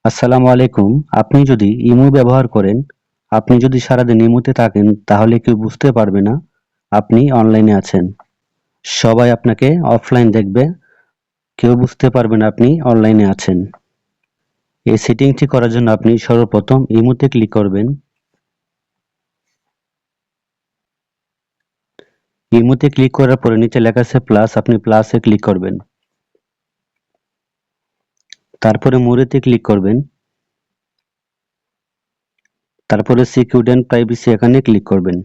আসসালামু আলাইকুম। আপনি যদি ইমো ব্যবহার করেন, আপনি যদি সারাদিন ইমোতে থাকেন তাহলে কেউ বুঝতে পারবে না আপনি অনলাইনে আছেন। সবাই আপনাকে অফলাইন দেখবে, কেউ বুঝতে পারবে না আপনি অনলাইনে আছেন। এই সেটিংটি করার জন্য আপনি সর্বপ্রথম ইমোতে ক্লিক করবেন। ইমোতে ক্লিক করার পরে নিচে লেখা আছে প্লাস, আপনি প্লাসে ক্লিক করবেন। তারপরে মোরেতে ক্লিক করবেন। তারপরে সিকিউরিটি এন্ড প্রাইভেসি এখানে ক্লিক করবেন।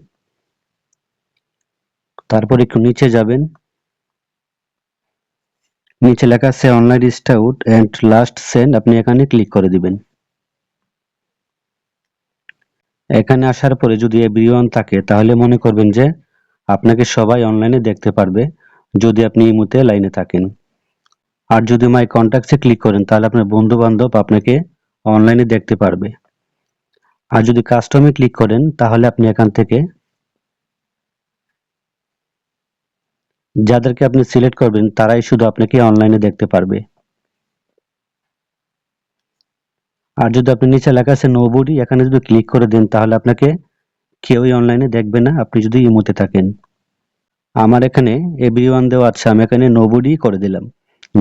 তারপর একটু নিচে যাবেন। নিচে লেখা আছে online status and last seen, আপনি এখানে ক্লিক করে দিবেন। এখানে আসার পরে যদি এভরিওয়ান থাকে তাহলে মনে করবেন যে আপনাকে সবাই অনলাইনে দেখতে পারবে যদি আপনি ইমোতে লাইনে থাকেন। আর যদি মাই কন্টাক্টসে ক্লিক করেন তাহলে আপনার বন্ধু বান্ধব আপনাকে অনলাইনে দেখতে পারবে। আর যদি কাস্টমে ক্লিক করেন তাহলে আপনি এখান থেকে যাদেরকে আপনি সিলেক্ট করবেন তারাই শুধু আপনাকে অনলাইনে দেখতে পারবে। আর যদি আপনি নিচে লেখা আছে নোবডি, এখানে যদি ক্লিক করে দেন তাহলে আপনাকে কেউই অনলাইনে দেখবে না আপনি যদি ইমোতে থাকেন। আমার এখানে এভরিওয়ান দেওয়া আছে, আমি এখানে নোবডি করে দিলাম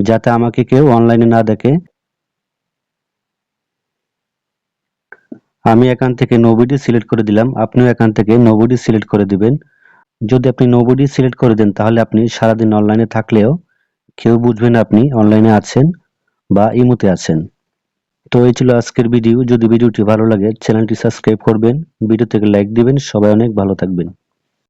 যাতে আমাকে কেউ অনলাইনে না দেখে। আমি এখান থেকে নোবডি সিলেক্ট করে দিলাম, আপনিও এখান থেকে নোবডি সিলেক্ট করে দিবেন। যদি আপনি নোবডি সিলেক্ট করে দেন তাহলে আপনি সারাদিন অনলাইনে থাকলেও কেউ বুঝবে না আপনি অনলাইনে আছেন বা ইমোতে আছেন। তো এই ছিল আজকের ভিডিও। যদি ভিডিওটি ভালো লাগে চ্যানেলটি সাবস্ক্রাইব করবেন, ভিডিও থেকে লাইক দিবেন। সবাই অনেক ভালো থাকবেন।